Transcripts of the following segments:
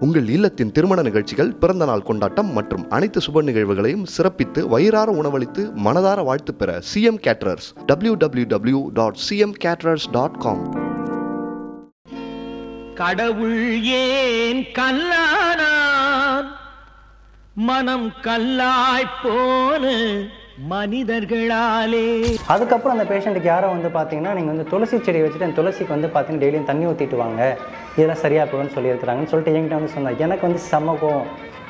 உங்கள் இல்லத்தின் திருமண நிகழ்ச்சிகள், பிறந்தநாள் கொண்டாட்டம் மற்றும் அனைத்து சுப நிகழ்வுகளையும் சிறப்பித்து வயிறார உணவளித்து மனதார வாழ்த்து பெற CM Caterers www.cmcaterers.com. கடவுள் ஏன் கல்லானான், மனம் கல்லாய் போன மனிதர்களாலே. அதுக்கப்புறம் அந்த பேஷண்ட்டுக்கு யாரோ வந்து பார்த்தீங்கன்னா, நீங்கள் வந்து துளசி செடி வச்சுட்டு அந்த துளசிக்கு வந்து பார்த்தீங்கன்னா டெய்லியும் தண்ணி ஊற்றிட்டு வாங்க, இதெல்லாம் சரியாக போகும்னு சொல்லியிருக்கிறாங்கன்னு சொல்லிட்டு என்கிட்ட வந்து சொன்னாங்க. எனக்கு வந்து சமகம்,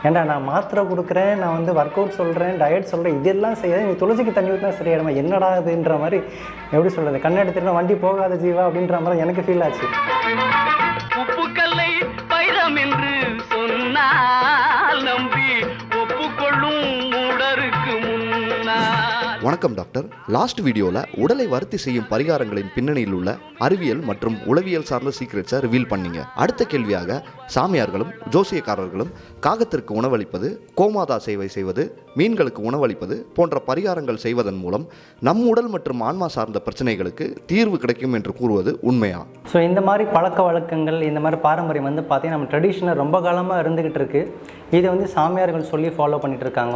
ஏன்டா நான் மாத்திரை கொடுக்குறேன், நான் வந்து ஒர்க் அவுட் சொல்கிறேன், டயட் சொல்கிறேன், இதெல்லாம் செய்யாது, நீ துளசிக்கு தண்ணி ஊற்றினா சரியாயிடுமா, என்னடா இதுன்ற மாதிரி எப்படி சொல்கிறது, கண்ணை எடுத்துட்டு வண்டி போகாத ஜீவா அப்படின்ற மாதிரி எனக்கு ஃபீல் ஆச்சு. உப்புக்கல்லை பைரம் என்று சொன்னால் நம்பி ஒப்புக்கொள்ளும் மூடருக்கு முன்னால். வணக்கம் டாக்டர். லாஸ்ட் வீடியோவில் உடலை வருத்தி செய்யும் பரிகாரங்களின் பின்னணியில் உள்ள அறிவியல் மற்றும் உளவியல் சார்ந்த சீக்ரெட்ஸை ரிவீல் பண்ணீங்க. அடுத்த கேள்வியாக, சாமியார்களும் ஜோசியக்காரர்களும் காகத்திற்கு உணவளிப்பது, கோமாதா சேவை செய்வது, மீன்களுக்கு உணவளிப்பது போன்ற பரிகாரங்கள் செய்வதன் மூலம் நம் உடல் மற்றும் ஆன்மா சார்ந்த பிரச்சனைகளுக்கு தீர்வு கிடைக்கும் என்று கூறுவது உண்மையா? ஸோ இந்த மாதிரி பழக்க வழக்கங்கள், இந்த மாதிரி பாரம்பரியம் வந்து பார்த்தீங்கன்னா நம்ம ட்ரெடிஷனில் ரொம்ப காலமாக இருந்துக்கிட்டு இருக்குது. இதை வந்து சாமியார்கள் சொல்லி ஃபாலோ பண்ணிகிட்டு இருக்காங்க,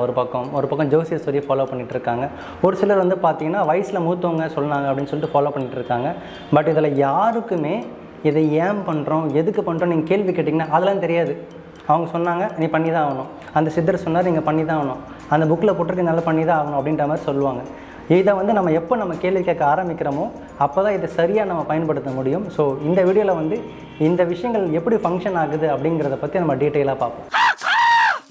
ஒரு பக்கம் ஜோசியர் சொல்லி ஃபாலோ பண்ணிகிட்டு இருக்காங்க. ஒரு சிலர் வந்து பார்த்திங்கன்னா வயசில் மூத்தவங்க சொன்னாங்க அப்படின்னு சொல்லிட்டு ஃபாலோ பண்ணிகிட்டு இருக்காங்க. பட் இதில் யாருக்குமே இதை ஏன் பண்ணுறோம், எதுக்கு பண்ணுறோம் நீங்கள் கேள்வி கேட்டிங்கன்னா அதெல்லாம் தெரியாது. அவங்க சொன்னாங்க நீ பண்ணி தான் ஆகணும், அந்த சித்தர் சொன்னார் நீங்கள் பண்ணி தான் ஆகணும், அந்த புக்கில் போட்டிருக்கு நல்லா பண்ணி தான் ஆகணும் அப்படின்ற மாதிரி சொல்லுவாங்க. இதை வந்து நம்ம எப்போ நம்ம கேள்வி கேட்க ஆரம்பிக்கிறோமோ அப்போ தான் இதை சரியாக நம்ம பயன்படுத்த முடியும். ஸோ இந்த வீடியோவில் வந்து இந்த விஷயங்கள் எப்படி ஃபங்க்ஷன் ஆகுது அப்படிங்கிறத பற்றி நம்ம டீட்டெயிலாக பார்ப்போம்.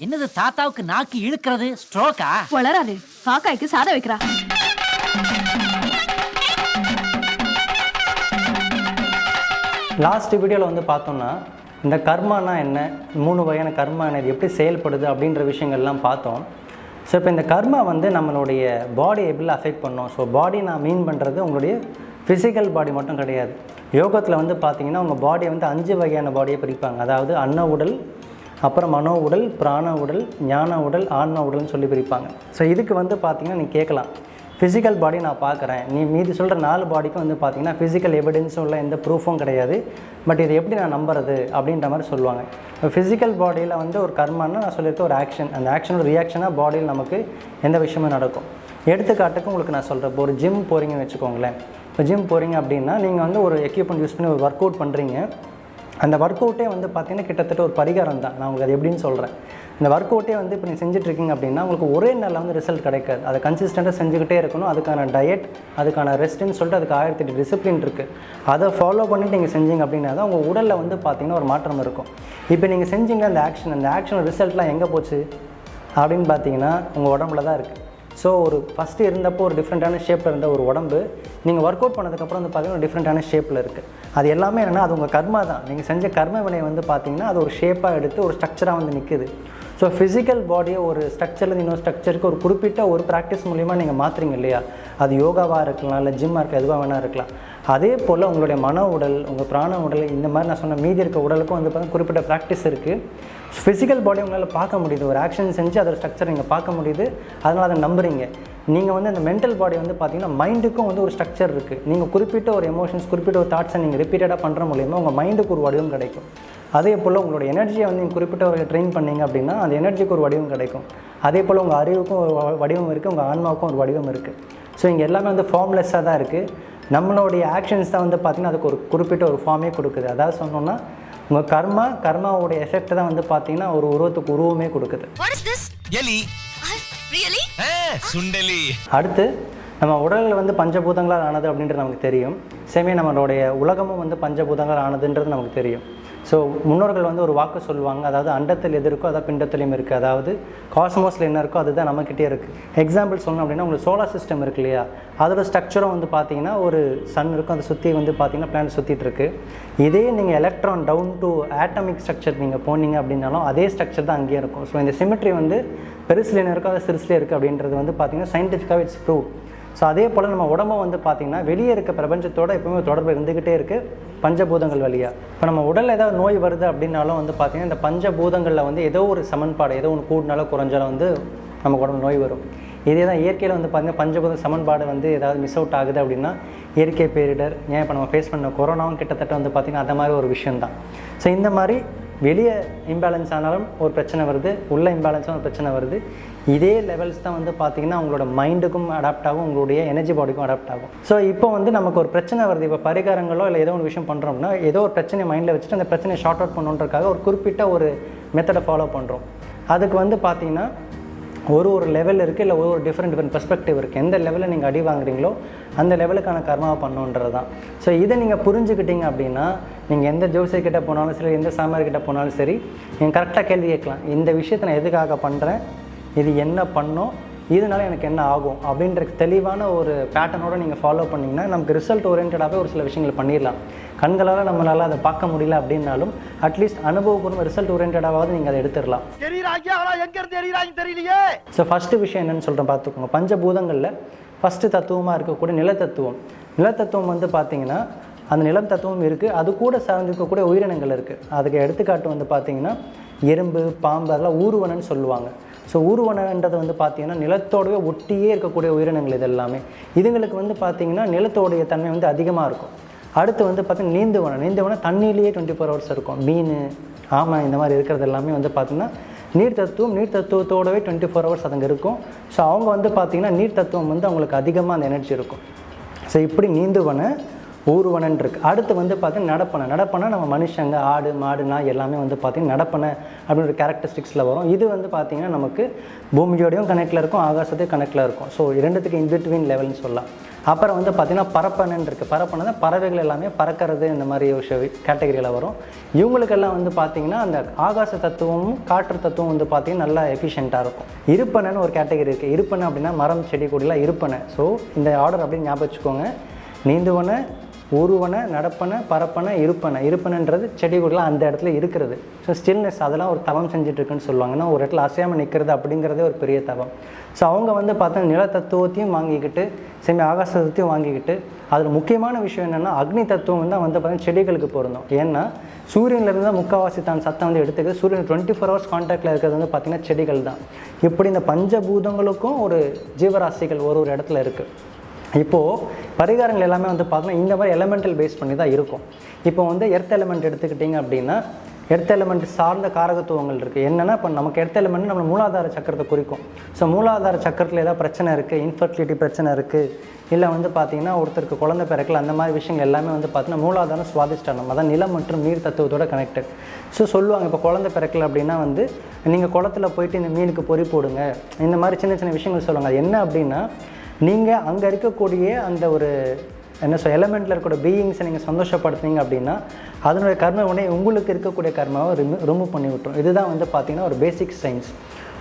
என்னது தாத்தாவுக்கு நாக்கு இழுக்கிறது, ஸ்ட்ரோக்கா? வளராது, காக்காய்க்கு சாத வைக்கிறா. லாஸ்ட் வீடியோவில் வந்து பார்த்தோம்னா இந்த கர்மானா என்ன, 3 வகையான கர்மா என்ன, இது எப்படி செயல்படுது அப்படின்ற விஷயங்கள்லாம் பார்த்தோம். ஸோ இப்போ இந்த கர்மா வந்து நம்மளுடைய பாடியை எப்படி அஃபெக்ட் பண்ணோம். ஸோ பாடி நான் மீன் பண்ணுறது உங்களுடைய ஃபிசிக்கல் பாடி மட்டும் கிடையாது. யோகத்தில் வந்து பார்த்திங்கன்னா உங்கள் பாடியை வந்து 5 வகையான பாடியை பிரிப்பாங்க. அதாவது அன்ன உடல், அப்புறம் மனோ உடல், பிராண உடல், ஞான உடல், ஆன்ம உடல்னு சொல்லி பிரிப்பாங்க. ஸோ இதுக்கு வந்து பார்த்திங்கன்னா நீ கேட்கலாம், ஃபிசிக்கல் பாடி நான் பார்க்குறேன், நீ மீதி சொல்கிற 4 பாடிக்கும் வந்து பார்த்திங்கன்னா ஃபிசிக்கல் எவிடன்ஸும் இல்லை, எந்த ப்ரூஃபும் கிடையாது, பட் இது எப்படி நான் நம்புறது அப்படின்ற மாதிரி சொல்லுவாங்க. இப்போ ஃபிசிக்கல் பாடியில் வந்து ஒரு கர்மான்னு நான் சொல்லியிருக்கேன், ஒரு ஆக்ஷன், அந்த ஆக்ஷனோட ரியாக்ஷனாக பாடியில் நமக்கு எந்த விஷயமும் நடக்கும். எடுத்துக்காட்டுக்கு உங்களுக்கு நான் சொல்கிறேன், இப்போ ஒரு ஜிம் போகிறீங்கன்னு வச்சுக்கோங்களேன். இப்போ ஜிம் போகிறீங்க அப்படின்னா நீங்கள் வந்து ஒரு எக்யூப்மெண்ட் யூஸ் பண்ணி ஒரு ஒர்க் அவுட் பண்ணுறீங்க. அந்த ஒர்க் அவுட்டே வந்து பார்த்திங்கன்னா கிட்டத்தட்ட ஒரு பரிகாரம் தான். நான் உங்களுக்கு அது எப்படின்னு சொல்கிறேன். இந்த ஒர்க் அவுட்டே வந்து இப்போ நீங்கள் செஞ்சுட்ருக்கீங்க அப்படின்னா உங்களுக்கு ஒரே நாளில் வந்து ரிசல்ட் கிடைக்காது. அதை கன்சிஸ்டண்ட்டாக செஞ்சுக்கிட்டே இருக்கணும். அதுக்கான டயட், அதுக்கான ரெஸ்ட்டுன்னு சொல்லிட்டு அதுக்கு 1008 டிசிப்ளின் இருக்குது. அதை ஃபாலோ பண்ணிவிட்டு நீங்கள் செஞ்சீங்க அப்படின்னா தான் உங்கள் உடலில் வந்து பார்த்திங்கன்னா ஒரு மாற்றம் இருக்கும். இப்போ நீங்கள் செஞ்சீங்க அந்த ஆக்ஷன் ரிசல்ட்லாம் எங்கே போச்சு அப்படின்னு பார்த்தீங்கன்னா உங்கள் உடம்புல தான் இருக்குது. ஸோ ஒரு ஃபஸ்ட்டு இருந்தப்போ ஒரு டிஃப்ரெண்ட்டான ஷேப்பில் இருந்த ஒரு உடம்பு நீங்கள் ஒர்க் அவுட் பண்ணதுக்கப்புறம் வந்து பார்த்திங்கன்னா ஒரு டிஃப்ரெண்ட்டான ஷேப்பில் இருக்குது. அது எல்லாமே என்னென்னா அது உங்கள் கர்மா தான். நீங்கள் செஞ்ச கர்ம வினை வந்து பார்த்திங்கன்னா அது ஒரு ஷேப்பாக எடுத்து ஒரு ஸ்ட்ரக்சராக வந்து நிற்குது. ஸோ ஃபிசிக்கல் பாடியை ஒரு ஸ்ட்ரக்சரில் இன்னொரு ஸ்ட்ரக்சருக்கு ஒரு குறிப்பிட்ட ஒரு ப்ராக்டிஸ் மூலிமா நீங்கள் மாற்றுறீங்க இல்லையா, அது யோகாவாக இருக்கலாம், இல்லை ஜிம்மாக இருக்க எதுவாக வேணா இருக்கலாம். அதே போல் உங்களுடைய மன உடல், உங்கள் பிராண உடல், இந்த மாதிரி நான் சொன்ன மீதி இருக்க உடலுக்கும் வந்து பார்த்தீங்கன்னா குறிப்பிட்ட ப்ராக்டிஸ் இருக்குது. ஃபிசிக்கல் பாடி உங்களால் பார்க்க முடியுது, ஒரு ஆக்ஷன் செஞ்சு அதோட ஸ்ட்ரக்சர் நீங்கள் பார்க்க முடியுது, அதனால் அதை நம்புறீங்க. நீங்கள் வந்து அந்த மென்டல் பாடி வந்து பார்த்திங்கன்னா மைண்டுக்கும் வந்து ஒரு ஸ்ட்ரக்சர் இருக்குது. நீங்கள் குறிப்பிட்ட ஒரு எமோஷன்ஸ், குறிப்பிட்ட ஒரு தாட்ஸை நீங்கள் ரிப்பீட்டடாக பண்ணுற மூலிமா உங்கள் மைண்டுக்கு ஒரு வடிவம் கிடைக்கும். அதே போல் உங்களோட எனர்ஜியை வந்து நீங்கள் குறிப்பிட்ட ஒரு ட்ரெயின் பண்ணிங்க அப்படின்னா அந்த எனர்ஜிக்கு ஒரு வடிவம் கிடைக்கும். அதே போல் உங்கள் அறிவுக்கும் ஒரு வடிவம் இருக்குது, உங்கள் ஆன்மாவுக்கும் ஒரு வடிவம் இருக்குது. ஸோ இங்கே எல்லாமே வந்து ஃபார்ம்லெஸ்ஸாக தான் இருக்குது. நம்மளுடைய ஆக்ஷன்ஸ் தான் வந்து பார்த்திங்கன்னா அதுக்கு ஒரு குறிப்பிட்ட ஒரு ஃபார்மே கொடுக்குது. அதாவது சொன்னோன்னா உங்கள் கர்மாவோடைய எஃபெக்ட் தான் வந்து பார்த்தீங்கன்னா ஒரு உருவத்துக்கு உருவமே கொடுக்குது. அடுத்து நம்ம உடலில் வந்து பஞ்சபூதங்களால் ஆனது அப்படின்றது நமக்கு தெரியும். சேமே நம்மளுடைய உலகமும் வந்து பஞ்சபூதங்களால் ஆனதுன்றது நமக்கு தெரியும். ஸோ முன்னோர்கள் வந்து ஒரு வாக்கு சொல்லுவாங்க, அதாவது அண்டத்தில் எது இருக்கோ அதான் பிண்டத்திலையும் இருக்குது, அதாவது காஸ்மோஸில் என்ன இருக்கோ அதுதான் நம்மக்கிட்டே இருக்குது. எக்ஸாம்பிள் சொல்லணும் அப்படின்னா உங்களுக்கு சோலார் சிஸ்டம் இருக்கு இல்லையா, அதோட ஸ்ட்ரக்சரும் வந்து பார்த்திங்கன்னா ஒரு சன் இருக்கும், அதை சுற்றி வந்து பார்த்திங்கன்னா பிளானட் சுற்றிட்டு இருக்குது. இதே நீங்கள் electron down to atomic structure நீங்கள் போனீங்க அப்படின்னாலும் அதே ஸ்ட்ரக்சர் தான் அங்கேயே இருக்கும். ஸோ இந்த சிமெட்ரி வந்து பெருசுல என்ன இருக்கோ அது சிறுசுலேயே இருக்குது அப்படின்றது வந்து பார்த்திங்கன்னா சயின்டிஃபிக்காக இட்ஸ் ப்ரூவ். ஸோ அதே போல் நம்ம உடம்பை வந்து பார்த்திங்கன்னா வெளியே இருக்க பிரபஞ்சத்தோடு எப்பவுமே தொடர்பு இருந்துக்கிட்டே இருக்குது பஞ்சபூதங்கள் வழியாக. இப்போ நம்ம உடலில் ஏதாவது நோய் வருது அப்படின்னாலும் வந்து பார்த்திங்கன்னா இந்த பஞ்சபூதங்களில் வந்து ஏதோ ஒரு சமன்பாடு, ஏதோ ஒன்று கூடினாலும் குறைஞ்சாலும் வந்து நமக்கு உடம்பு நோய் வரும். இதே தான் இயற்கையில் வந்து பார்த்திங்கன்னா பஞ்சபூத சமன்பாடு வந்து ஏதாவது மிஸ் அவுட் ஆகுது அப்படின்னா இயற்கை பேரிடர், ஏன் இப்போ நம்ம ஃபேஸ் பண்ண கொரோனாவும் கிட்டத்தட்ட வந்து பார்த்திங்கன்னா அந்த மாதிரி ஒரு விஷயந்தான். ஸோ இந்த மாதிரி வெளியே இம்பேலன்ஸ் ஆனாலும் ஒரு பிரச்சனை வருது, உள்ள இம்பேலன்ஸாக ஒரு பிரச்சனை வருது. இதே லெவல்ஸ் தான் வந்து பார்த்திங்கன்னா உங்களோட மைண்டுக்கும் அடாப்ட் ஆகும், உங்களுடைய எனர்ஜி பாடிக்கும் அடாப்ட் ஆகும். ஸோ இப்போ வந்து நமக்கு ஒரு பிரச்சனை வருது, இப்போ பரிகாரங்களோ இல்லை ஏதோ ஒரு விஷயம் பண்ணுறோம்னா ஏதோ ஒரு பிரச்சனையை மைண்டில் வச்சுட்டு அந்த பிரச்சனையை ஷார்ட் அவுட் பண்ணுன்றதுக்காக ஒரு குறிப்பிட்ட ஒரு மெத்தடை ஃபாலோ பண்ணுறோம். அதுக்கு வந்து பார்த்திங்கன்னா ஒரு லெவல் இருக்குது, இல்லை ஒரு டிஃப்ரெண்ட் பெர்ஸ்பெக்டிவ் இருக்குது. எந்த லெவலில் நீங்கள் அடி வாங்குறீங்களோ அந்த லெவலுக்கான கர்மாவை பண்ணுன்றது தான். ஸோ இதை நீங்கள் புரிஞ்சுக்கிட்டீங்க அப்படின்னா நீங்கள் எந்த ஜோசியர்கிட்ட போனாலும் சரி, எந்த சாமியார்கிட்ட போனாலும் சரி, நீங்கள் கரெக்டாக கேள்வி கேட்கலாம். இந்த விஷயத்தை நான் எதுக்காக பண்ணுறேன், இது என்ன பண்ணோம், இதனால எனக்கு என்ன ஆகும் அப்படின்ற தெளிவான ஒரு பேட்டர்னோடு நீங்கள் ஃபாலோ பண்ணிங்கன்னா நமக்கு ரிசல்ட் ஓரியன்டாகவே ஒரு சில விஷயங்கள் பண்ணிடலாம். கண்களால் நம்மளால் அதை பார்க்க முடியல அப்படின்னாலும் அட்லீஸ்ட் அனுபவபூர்வ ரிசல்ட் ஓரியன்டாவது நீங்கள் அதை எடுத்துடலாம். ஸோ ஃபஸ்ட்டு விஷயம் என்னென்னு சொல்கிறேன் பார்த்துக்கோங்க. பஞ்சபூதங்களில் ஃபஸ்ட்டு தத்துவமாக இருக்கக்கூடிய நிலத்தத்துவம். நிலத்தத்துவம் வந்து பார்த்திங்கன்னா அந்த நிலம் தத்துவம் இருக்குது, அது கூட சார்ந்திருக்கக்கூடிய உயிரினங்கள் இருக்குது. அதுக்கு எடுத்துக்காட்டு வந்து பார்த்திங்கன்னா எறும்பு, பாம்பு, அதெல்லாம் ஊர்வனன்னு சொல்லுவாங்க. ஸோ ஊர்வனன்றது வந்து பார்த்திங்கன்னா நிலத்தோடவே ஒட்டியே இருக்கக்கூடிய உயிரினங்கள் இது எல்லாமே. இதுங்களுக்கு வந்து பார்த்திங்கன்னா நிலத்தோடைய தன்மை வந்து அதிகமாக இருக்கும். அடுத்து வந்து பார்த்திங்கன்னா நீந்துவனம் தண்ணியிலேயே 24 hours இருக்கும். மீன், ஆமை இந்த மாதிரி இருக்கிறது எல்லாமே வந்து பார்த்திங்கன்னா நீர் தத்துவத்தோடவே 24 hours அதுங்க இருக்கும். ஸோ அவங்க வந்து பார்த்திங்கன்னா நீர் தத்துவம் வந்து அவங்களுக்கு அதிகமாக அந்த எனர்ஜி இருக்கும். ஸோ இப்படி நீந்துவன, ஊர்வனன் இருக்குது. அடுத்து வந்து பார்த்திங்கன்னா நடப்பனை நம்ம மனுஷங்க, ஆடு, மாடு, நாய் எல்லாமே வந்து பார்த்திங்கன்னா நடப்பனை அப்படின்ற கேரக்டரிஸ்டிக்ஸில் வரும். இது வந்து பார்த்திங்கன்னா நமக்கு பூமியோடையும் கனெக்டில் இருக்கும், ஆகாசத்தையும் கனெக்டில் இருக்கும். ஸோ இரண்டுத்துக்கு இன்பிட்வீன் லெவல்னு சொல்லலாம். அப்புறம் வந்து பார்த்திங்கன்னா பறப்பனன் இருக்குது. பறப்பனை தான் பறவைகள் எல்லாமே பறக்கிறது, இந்த மாதிரி ஒரு கேட்டகரியில் வரும். இவங்களுக்கெல்லாம் வந்து பார்த்திங்கன்னா அந்த ஆகாச தத்துவமும் காற்று தத்துவம் வந்து பார்த்திங்கன்னா நல்லா எஃபிஷியண்ட்டாக இருக்கும். இருப்பனைன்னு ஒரு கேட்டகரி இருக்குது. இருப்பனை அப்படின்னா மரம், செடி, கொடிலாம் இருப்பனை. ஸோ இந்த ஆர்டர் அப்படின்னு ஞாபகம் வச்சுக்கோங்க. நீந்துவனை, ஊர்வனை, நடப்பனை, பரப்பனை, இருப்பனைன்றது செடி கொடிலாம் அந்த இடத்துல இருக்கிறது. ஸோ ஸ்டில்னஸ், அதெல்லாம் ஒரு தவம் செஞ்சுட்ருக்குன்னு சொல்லுவாங்கன்னா ஒரு இடத்துல அசையாமல் நிற்கிறது அப்படிங்கிறதே ஒரு பெரிய தவம். ஸோ அவங்க வந்து பார்த்தீங்கன்னா நில தத்துவத்தையும் வாங்கிக்கிட்டு செமி ஆகாச தத்துவத்தையும் வாங்கிக்கிட்டு, அதில் முக்கியமான விஷயம் என்னென்னா அக்னி தத்துவம் தான் வந்து பார்த்திங்கன்னா செடிகளுக்கு பொருந்தும். ஏன்னா சூரியன்லேருந்து தான் முக்கால்வாசி தான் சத்தம் வந்து எடுத்துக்கிறது. சூரியன் 24 hours கான்டாக்டில் இருக்கிறது வந்து பார்த்திங்கன்னா செடிகள் தான். இப்படி இந்த பஞ்சபூதங்களுக்கும் ஒரு ஜீவராசிகள் ஒரு இடத்துல இருக்குது. இப்போது பரிகாரங்கள் எல்லாமே வந்து பார்த்தோன்னா இந்த மாதிரி எலமெண்டல் பேஸ் பண்ணி தான் இருக்கும். இப்போ வந்து எர்த் எலமெண்ட் எடுத்துக்கிட்டிங்க அப்படின்னா எர்த் எலமெண்ட் சார்ந்த காரகத்துவங்கள் இருக்குது. என்னென்னா இப்போ நமக்கு எர்த் எலமெண்ட் நம்ம மூலாதார சக்கரத்தை குறிக்கும். ஸோ மூலாதார சக்கரத்தில் ஏதாவது பிரச்சனை இருக்குது, இன்ஃபர்டிலிட்டி பிரச்சனை இருக்குது, இல்லை வந்து பார்த்திங்கன்னா ஒருத்தருக்கு குழந்தை பிறக்கல, அந்த மாதிரி விஷயங்கள் எல்லாமே வந்து பார்த்திங்கன்னா மூலாதாரம் சுவாதிஷ்டானம், அதான் நிலம் மற்றும் நீர் தத்துவத்தோட கனெக்டட். ஸோ சொல்லுவாங்க இப்போ குழந்தை பிறக்கல அப்படின்னா வந்து நீங்கள் குளத்தில் போயிட்டு இந்த மீனுக்கு பொறி போடுங்க, இந்த மாதிரி சின்ன சின்ன விஷயங்கள் சொல்லுவாங்க. அது என்ன அப்படின்னா நீங்கள் அங்கே இருக்கக்கூடிய அந்த ஒரு எலமெண்ட்டில் இருக்கக்கூடிய பீயிங்ஸை நீங்கள் சந்தோஷப்படுத்துனீங்க அப்படின்னா அதனுடைய கர்ம உடனே உங்களுக்கு இருக்கக்கூடிய கர்மாவை ரிமூவ் பண்ணி விட்டுரும். இதுதான் வந்து பார்த்திங்கன்னா ஒரு பேசிக் சயின்ஸ்.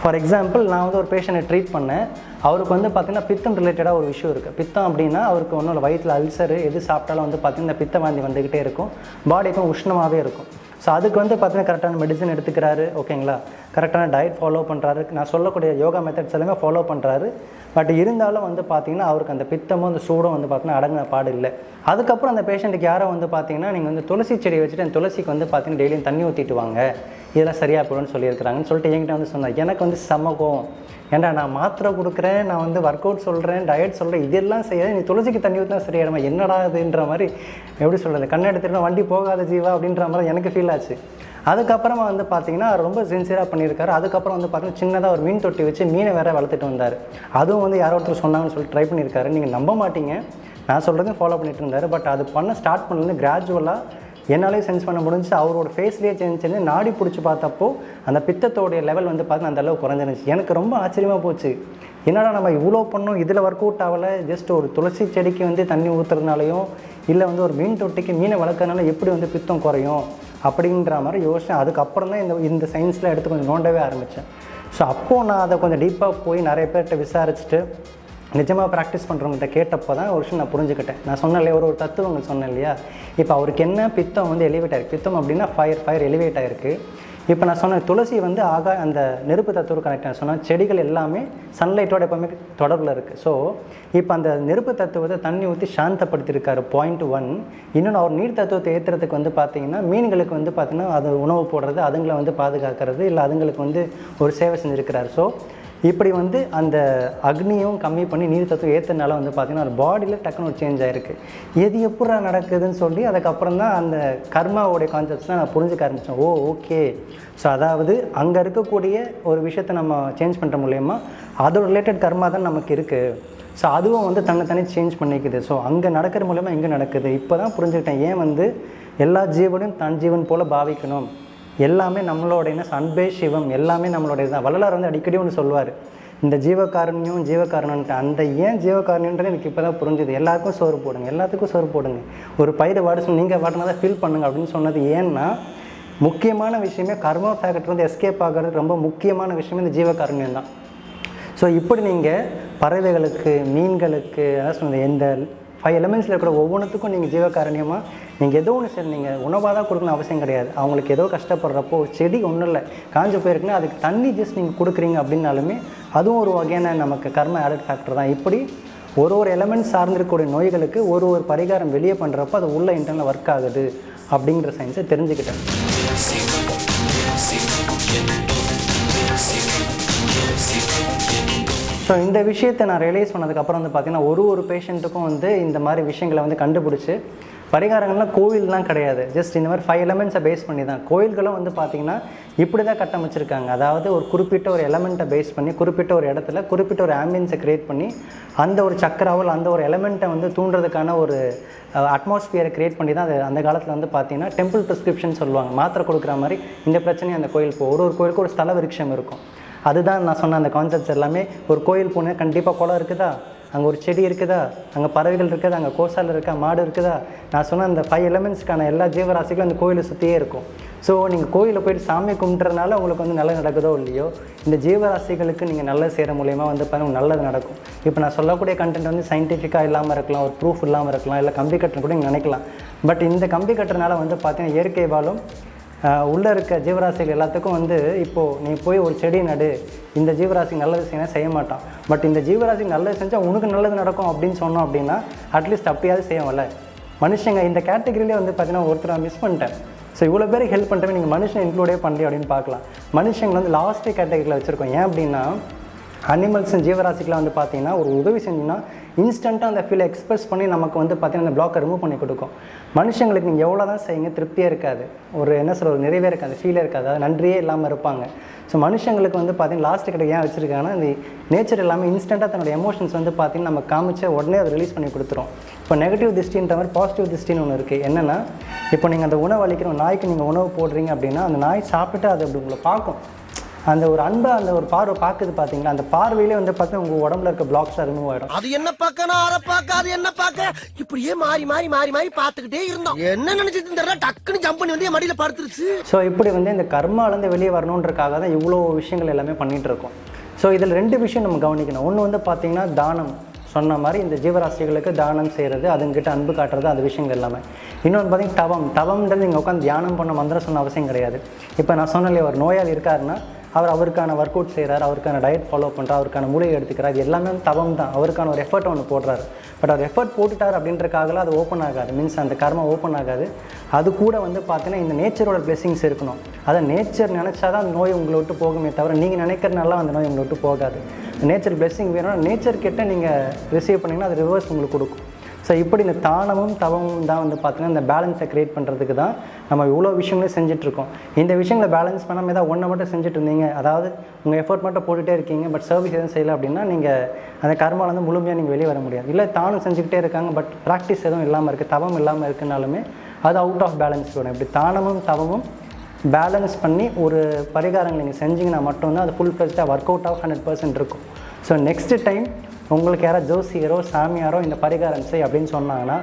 ஃபார் எக்ஸாம்பிள், நான் வந்து ஒரு பேஷண்ட்டை ட்ரீட் பண்ணேன். அவருக்கு வந்து பார்த்திங்கன்னா பித்தம் ரிலேட்டடாக ஒரு விஷயம் இருக்குது. பித்தம் அப்படின்னா அவருக்கு ஒன்றும் வயிற்றில் அல்சரு, எது சாப்பிட்டாலும் வந்து பார்த்திங்கன்னா பித்த வாந்தி வந்துக்கிட்டே இருக்கும், பாடிக்கும் உஷ்ணமாகவே இருக்கும். ஸோ அதுக்கு வந்து பார்த்திங்கன்னா கரெக்டான மெடிசன் எடுத்துக்கிறாரு, ஓகேங்களா, கரெக்டான டயட் ஃபாலோ பண்ணுறாரு, நான் சொல்லக்கூடிய யோகா மெத்தட்ஸ் எல்லாமே ஃபாலோ பண்ணுறாரு. பட் இருந்தாலும் வந்து பார்த்திங்கன்னா அவருக்கு அந்த பித்தமும் அந்த சூடும் வந்து பார்த்திங்கன்னா அடங்கின பாடு இல்லை. அதுக்கப்புறம் அந்த பேஷண்ட்டுக்கு யாரோ வந்து பார்த்திங்கன்னா நீங்கள் வந்து துளசி செடி வச்சுட்டு அந்த துளசிக்கு வந்து பார்த்திங்கன்னா டெய்லியும் தண்ணி ஊற்றிட்டு வாங்க, இதெல்லாம் சரியாக போடுன்னு சொல்லியிருக்கிறாங்கன்னு சொல்லிட்டு என்கிட்ட வந்து சொன்னார். எனக்கு வந்து சமகம், ஏன்டா நான் மாத்திரை கொடுக்குறேன், நான் வந்து ஒர்க் அவுட் சொல்கிறேன், டயட் சொல்கிறேன், இதெல்லாம் செய்யாது, நீ துளசிக்கு தண்ணி ஊற்றினா சரியாயிடுமா, என்னடா இதுன்ற மாதிரி எப்படி சொல்கிறது, கண்ணை எடுத்துகிட்டு வண்டி போகாத ஜீவா அப்படின்ற மாதிரி எனக்கு ஃபீல் ஆச்சு. அதுக்கப்புறமா வந்து பார்த்திங்கன்னா ரொம்ப சின்சியராக பண்ணியிருக்காரு. அதுக்கப்புறம் வந்து பார்த்திங்கன்னா சின்னதாக ஒரு மீன் தொட்டி வச்சு மீனை வேறு வளர்த்துட்டு வந்தார். அதுவும் வந்து யாரோ ஒருத்தர் சொன்னாங்கன்னு சொல்லிட்டு ட்ரை பண்ணியிருக்காரு. நீங்கள் நம்ப மாட்டீங்க, நான் சொல்கிறதையும் ஃபாலோ பண்ணிட்டு இருந்தார். பட் அது பண்ண ஸ்டார்ட் பண்ணது கிராஜுவலாக என்னாலே சென்ஸ் பண்ண முடிஞ்சு. அவரோட ஃபேஸ்லேயே செஞ்சு நாடி பிடிச்சி பார்த்தப்போ அந்த பித்தத்தோடைய லெவல் வந்து பார்த்தீங்கன்னா அந்த அளவு குறைஞ்சிருந்துச்சு. எனக்கு ரொம்ப ஆச்சரியமாக போச்சு. என்னடா நம்ம இவ்வளோ பண்ணோம், இதில் ஒர்க் அவுட் ஆகலை, ஜஸ்ட் ஒரு துளசி செடிக்கு வந்து தண்ணி ஊற்றுறதுனாலையும் இல்லை வந்து ஒரு மீன் தொட்டிக்கு மீனை வளர்க்கறதுனால எப்படி வந்து பித்தம் குறையும் அப்படின்ற மாதிரி யோசிச்சேன். அதுக்கப்புறம் தான் இந்த சயின்ஸில் எடுத்து கொஞ்சம் நோண்டவே ஆரம்பித்தேன். ஸோ அப்போது நான் அதை கொஞ்சம் டீப்பாக போய் நிறைய பேர்கிட்ட விசாரிச்சுட்டு நிஜமாக ப்ராக்டிஸ் பண்ணுறவங்கள்ட்ட கேட்டப்போ தான் ஒரு விஷயம் நான் புரிஞ்சுக்கிட்டேன். நான் சொன்னேன் இல்லையா, ஒரு தத்துவங்கள் சொன்னேன் இல்லையா, இப்போ அவருக்கு என்ன பித்தம் வந்து எலிவேட் ஆகிருக்கு, பித்தம் அப்படின்னா ஃபயர் எலிவேட் ஆகிருக்கு. இப்போ நான் சொன்ன துளசி வந்து அந்த நெருப்பு தத்துவம் கனெக்ட் ஆக சொன்னால் செடிகள் எல்லாமே சன்லைட்டோட எப்போவுமே தொடர்பில் இருக்குது. ஸோ இப்போ அந்த நெருப்பு தத்துவத்தை தண்ணி ஊற்றி சாந்தப்படுத்தியிருக்காரு, பாயிண்ட் 1. இன்னொன்று அவர் நீர் தத்துவத்தை ஏற்றுறதுக்கு வந்து பார்த்திங்கன்னா மீன்களுக்கு வந்து பார்த்திங்கன்னா அது உணவு போடுறது, அதுங்களை வந்து பாதுகாக்கிறது, இல்லை அதுங்களுக்கு வந்து ஒரு சேவை செஞ்சுருக்கிறார். ஸோ இப்படி வந்து அந்த அக்னியும் கம்மி பண்ணி நீர் தத்துவம் ஏற்றனால வந்து பார்த்திங்கன்னா அது பாடியில் டக்குன்னு ஒரு சேஞ்ச் ஆகிருக்கு. எது எப்படா நடக்குதுன்னு சொல்லி அதுக்கப்புறம் தான் அந்த கர்மாவோடைய கான்செப்ட்ஸ் தான் நான் புரிஞ்சுக்க ஆரம்பித்தேன். ஓகே, ஸோ அதாவது அங்கே இருக்கக்கூடிய ஒரு விஷயத்தை நம்ம சேஞ்ச் பண்ணுற மூலயமா அதோட ரிலேட்டட் கர்மா தான் நமக்கு இருக்குது. ஸோ அதுவும் வந்து தன்னை சேஞ்ச் பண்ணிக்குது. ஸோ அங்கே நடக்கிற மூலயமா இங்கே நடக்குது. இப்போ தான் புரிஞ்சுக்கிட்டேன் ஏன் வந்து எல்லா ஜீவனையும் தன் ஜீவன் போல் பாவிக்கணும். எல்லாமே நம்மளோட அன்பே சிவம், எல்லாமே நம்மளுடைய தான். வள்ளலார் வந்து அடிக்கடி ஒன்று சொல்லுவார், இந்த ஜீவகாரணன்ட்டு. அந்த ஏன் ஜீவகாரணின்றது எனக்கு இப்போ தான் புரிஞ்சுது. எல்லாருக்கும் சோறு போடுங்க, எல்லாத்துக்கும் சோறு போடுங்க, ஒரு பயிர் வாடு நீங்கள் வாட்டினா தான் ஃபீல் பண்ணுங்க அப்படின்னு சொன்னது. ஏன்னா முக்கியமான விஷயமே கர்மா ஃபேக்டர் வந்து எஸ்கேப் ஆகிறது ரொம்ப முக்கியமான விஷயமே இந்த ஜீவகாரண்யம் தான். ஸோ இப்படி நீங்கள் பறவைகளுக்கு, மீன்களுக்கு, அதான் சொன்னது, எந்த 5 எலிமெண்ட்ஸில் இருக்கிற ஒவ்வொன்றுத்துக்கும் நீங்கள் ஜீவகாரணியமாக நீங்கள் ஏதோ ஒன்று சரி நீங்கள் உணவாக தான் கொடுக்கணும் அவசியம் கிடையாது. அவங்களுக்கு ஏதோ கஷ்டப்படுறப்போ செடி ஒன்றும் இல்லை காஞ்சு போயிருக்குன்னா அதுக்கு தண்ணி ஜஸ்ட் நீங்கள் கொடுக்குறீங்க அப்படின்னாலுமே அதுவும் ஒரு வகையான நமக்கு கர்ம ஆடட் ஃபேக்டர் தான். இப்படி ஒரு எலிமெண்ட் சார்ந்திருக்கக்கூடிய நோய்களுக்கு ஒரு பரிகாரம் வெளியே பண்ணுறப்போ அது உள்ள இன்டர்னல் ஒர்க் ஆகுது அப்படிங்கிற சயின்ஸை தெரிஞ்சுக்கிட்டேன். ஸோ இந்த விஷயத்தை நான் ரியலைஸ் பண்ணதுக்கப்புறம் வந்து பார்த்திங்கன்னா ஒரு பேஷண்ட்டுக்கும் வந்து இந்த மாதிரி விஷயங்களை வந்து கண்டுபிடிச்சி பரிகாரங்கள்லாம் கோவில்லாம் கிடையாது, ஜஸ்ட் இந்த மாதிரி 5 எலிமெண்ட்ஸை பேஸ் பண்ணி தான். கோயில்களும் வந்து பார்த்திங்கன்னா இப்படி தான் கட்டமைச்சிருக்காங்க. அதாவது ஒரு குறிப்பிட்ட ஒரு எலிமெண்ட்டை பேஸ் பண்ணி குறிப்பிட்ட ஒரு இடத்துல குறிப்பிட்ட ஒரு ஆம்பியன்ஸை க்ரியேட் பண்ணி அந்த ஒரு சக்கராவல் அந்த ஒரு எலிமெண்ட்டை வந்து தூண்டுறதுக்கான ஒரு அட்மாஸ்பியரை க்ரியேட் பண்ணி தான் அது அந்த காலத்தில் வந்து பார்த்திங்கன்னா டெம்பிள் ப்ரிஸ்கிரிப்ஷன் சொல்லுவாங்க. மாத்திரை கொடுக்குற மாதிரி இந்த பிரச்சனையும் அந்த கோயில் ஒரு கோயிலுக்கு ஒரு ஸ்தல விருட்சம் இருக்கும். அதுதான் நான் சொன்ன அந்த கான்செப்ட்ஸ் எல்லாமே. ஒரு கோயில் போனால் கண்டிப்பாக குளம் இருக்குதா, அங்கே ஒரு செடி இருக்குதா, அங்கே பறவைகள் இருக்குதா, அங்கே கோசால் இருக்கா, மாடு இருக்குதா, நான் சொன்ன அந்த 5 எலிமெண்ட்ஸ்க்கான எல்லா ஜீவராசிகளும் அந்த கோயிலை சுற்றியே இருக்கும். ஸோ நீங்கள் கோயிலில் போய்ட்டு சாமி கும்பிட்றதுனால உங்களுக்கு வந்து நல்லது நடக்குதோ இல்லையோ, இந்த ஜீவராசிகளுக்கு நீங்கள் நல்லது செய்கிற மூலியமாக வந்து பாருங்கள் நல்லது நடக்கும். இப்போ நான் சொல்லக்கூடிய கண்டென்ட் வந்து சயின்டிஃபிக்காக இல்லாமல் இருக்கலாம், ஒரு ப்ரூஃப் இல்லாமல் இருக்கலாம், இல்லை கம்பி கட்டுறது கூட நீங்கள் நினைக்கலாம். பட் இந்த கம்பி கட்டுறதுனால வந்து பார்த்தீங்கன்னா இயற்கை வாழும் உள்ளே இருக்க ஜீவராசிகள் எல்லாத்துக்கும் வந்து இப்போது நீ போய் ஒரு செடி நடு, இந்த ஜீவராசிக்கு நல்லது செய்யணும் செய்ய மாட்டான். பட் இந்த ஜீவராசிக்கு நல்லது செஞ்சால் உனக்கு நல்லது நடக்கும் அப்படின்னு சொன்னோம் அப்படின்னா அட்லீஸ்ட் அப்படியாவது செய்யவில்ல. மனுஷங்க இந்த கேட்டகரியிலே வந்து பார்த்தீங்கன்னா ஒருத்தர் மிஸ் பண்ணிட்டேன். ஸோ இவ்வளோ பேருக்கு ஹெல்ப் பண்ணுறவே நீங்கள் மனுஷன் இன்க்ளூடே பண்ணல அப்படின்னு பார்க்கலாம். மனுஷங்களை வந்து லாஸ்ட் கேட்டகரியில் வச்சுருக்கோம். ஏன் அப்படின்னா அனிமல்ஸ் ஜீவராசிக்கெலாம் வந்து பார்த்திங்கன்னா ஒரு உதவி செஞ்சுன்னா இன்ஸ்டண்ட்டாக அந்த ஃபீலை எக்ஸ்பிரஸ் பண்ணி நமக்கு வந்து பார்த்திங்கன்னா அந்த பிளாக்கை ரிமூவ் பண்ணி கொடுக்கும். மனுஷங்களுக்கு நீங்கள் எவ்வளோ தான் செய்யுங்க திருப்தியாக இருக்காது, ஒரு என்ன சொல்கிற ஒரு நிறைவே இருக்காது, ஃபீலே இருக்காது, அது நன்றியே இல்லாமல் இருப்பாங்க. ஸோ மனுஷங்களுக்கு வந்து பார்த்திங்கன்னா லாஸ்ட் கிட்ட ஏன் வச்சுருக்காங்கன்னா இந்த நேச்சர் எல்லாமே இன்ஸ்டண்ட்டாக தன்னோட எமோஷன்ஸ் வந்து பார்த்திங்கன்னா நம்ம காமிச்ச உடனே அதை ரிலீஸ் பண்ணி கொடுத்துரும். இப்போ நெகட்டிவ் திஷ்டின்ற மாதிரி பாசிட்டிவ் திஷ்டின்னு ஒன்று இருக்குது. என்னென்னா இப்போ நீங்கள் அந்த உணவு அளிக்கிற நாய்க்கு நீங்கள் உணவு போடுறீங்க அப்படின்னா அந்த நாய் சாப்பிட்டு அது அப்படி உங்களை பார்க்கும், அந்த ஒரு அன்பை அந்த ஒரு பார்வை பார்க்குது பார்த்தீங்களா, அந்த பார்வையிலே வந்து பார்த்தீங்கன்னா உங்கள் உடம்புல இருக்க பிளாக்ஸ் ரிமூவ் ஆகிடும். அது என்ன பார்க்க அரை பார்க்க அது என்ன பார்க்க இப்படியே மாறி மாறி மாறி மாறி பார்த்துக்கிட்டே இருந்தோம். என்ன நினைச்சிட்டு தெரியல, டக்குன்னு ஜம்ப் பண்ணி வந்து மடியில் படுத்துருச்சு. ஸோ இப்படி வந்து இந்த கர்மாலேருந்து வெளியே வரணுன்றக்காக தான் இவ்வளோ விஷயங்கள் எல்லாமே பண்ணிகிட்டு இருக்கோம். ஸோ இதில் 2 விஷயம் நம்ம கவனிக்கணும். ஒன்று வந்து பார்த்திங்கன்னா தானம், சொன்ன மாதிரி இந்த ஜீவராசிகளுக்கு தானம் செய்கிறது, அதுங்கிட்ட அன்பு காட்டுறது, அது விஷயங்கள் எல்லாமே. இன்னொன்று பார்த்திங்கன்னா தவம்ன்றது நீங்கள் உட்காந்து தியானம் பண்ண மந்திரம் சொன்ன அவசியம் கிடையாது. இப்போ நான் சொன்னாலே ஒரு நோயாளி இருக்காருன்னா அவருக்கான ஒர்க் அவுட் செய்கிறார், அவருக்கான டயட் ஃபாலோ பண்ணுறார், அவருக்கான மூலிகை எடுத்துக்கிறார், இது எல்லாமே தவம் தான். அவருக்கான ஒரு எஃபர்ட் ஒன்று போடுறாரு. பட் அவர் எஃபர்ட் போட்டுட்டார் அப்படின்றக்காகலாம் அது ஓப்பன் ஆகாது, மீன்ஸ் அந்த கர்மா ஓப்பன் ஆகாது. அது கூட வந்து பார்த்தீங்கன்னா இந்த நேச்சரோட பிளெஸிங்ஸ் இருக்கணும். அதை நேச்சர் நினச்சா தான் அந்த நோய் உங்களை விட்டு போகுமே தவிர நீங்கள் நினைக்கிறனால அந்த நோய் உங்களை விட்டு போகாது. நேச்சர் பிளெஸிங் வேணும்னா நேச்சர்கிட்ட நீங்கள் ரிசீவ் பண்ணிங்கன்னா அது ரிவர்ஸ் உங்களுக்கு கொடுக்கும். ஸோ இப்படி இந்த தானமும் தவமும் தான் வந்து பார்த்திங்கன்னா இந்த பேலன்ஸை க்ரியேட் பண்ணுறதுக்கு தான் நம்ம இவ்வளோ விஷயங்களே செஞ்சிட்ருக்கோம். இந்த விஷயங்களை பேலன்ஸ் பண்ணாமல் ஏதாவது ஒன்றை மட்டும் செஞ்சுட்டு இருந்தீங்க, அதாவது உங்கள் எஃபர்ட் மட்டும் போட்டுகிட்டே இருக்கீங்க, பட் சர்வீஸ் எதுவும் செய்யலை அப்படின்னா நீங்கள் அந்த கர்மாலேருந்து முழுமையாக நீங்கள் வெளியே வர முடியாது. இல்லை தானும் செஞ்சுக்கிட்டே இருக்காங்க, பட் ப்ராக்டிஸ் எதுவும் இல்லாமல் இருக்குது, தவம் இல்லாமல் இருக்குனாலுமே அது அவுட் ஆஃப் பேலன்ஸ் வரும். இப்படி தானமும் தவமும் பேலன்ஸ் பண்ணி ஒரு பரிகாரங்கள் நீங்கள் செஞ்சிங்கன்னா மட்டும்தான் அது ஃபுல் ஃப்ளெஜ்டாக ஒர்க் அவுட் ஆஃப் 100% இருக்கும். ஸோ நெக்ஸ்ட்டு டைம் உங்களுக்கு யாராவது ஜோசியரோ சாமியாரோ இந்த பரிகாரம் செய் அப்படின்னு சொன்னாங்கன்னா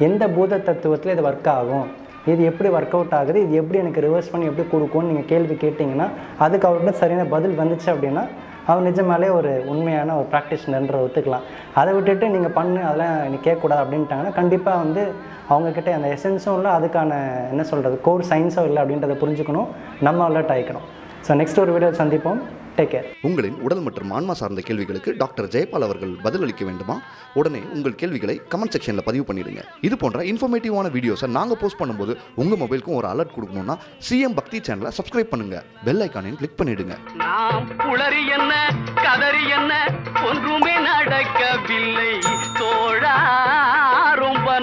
எந்த பூத தத்துவத்தில் இது ஒர்க் ஆகும், இது எப்படி ஒர்க் அவுட் ஆகுது, இது எப்படி எனக்கு ரிவர்ஸ் பண்ணி எப்படி கொடுக்கும்னு நீங்கள் கேள்வி கேட்டிங்கன்னா அதுக்கு அவர்கிட்ட சரியான பதில் வந்துச்சு அப்படின்னா அவர் நிஜமாலே ஒரு உண்மையான ஒரு ப்ராக்டிஷனர்ன்ற ஒத்துக்கலாம். அதை விட்டுட்டு நீங்கள் பண்ணு அதெல்லாம் நீ கேட்கக்கூடாது அப்படின்ட்டாங்கன்னா கண்டிப்பாக வந்து அவங்கக்கிட்ட அந்த எசன்ஸும் இல்லை, அதுக்கான என்ன சொல்கிறது கோர் சயின்ஸும் இல்லை அப்படின்றத புரிஞ்சுக்கணும், நம்ம அலர்ட் ஆகிக்கணும். ஸோ நெக்ஸ்ட் ஒரு வீடியோ சந்திப்போம். Take care. உங்களின் உடல் மற்றும் ஆன்மா சார்ந்த கேள்விகளுக்கு டாக்டர் ஜெயபால் அவர்கள் பதிலளிக்க வேண்டுமா? உடனே உங்கள் கேள்விகளை கமெண்ட் செக்ஷனில் பதிவு பண்ணிடுங்க. இது போன்ற இன்ஃபர்மேட்டிவான வீடியோஸை நாங்கள் போஸ்ட் பண்ணும்போது உங்கள் மொபைலுக்கும் ஒரு அலர்ட் கொடுக்கணும்னா சிஎம் பக்தி சேனலை சப்ஸ்கிரைப் பண்ணுங்க, பெல் ஐக்கானையும் கிளிக் பண்ணிடுங்க. நாம் உளறி என்ன கதறி என்ன ஒன்றுமே நடக்கவில்லை தோழா, ரொம்ப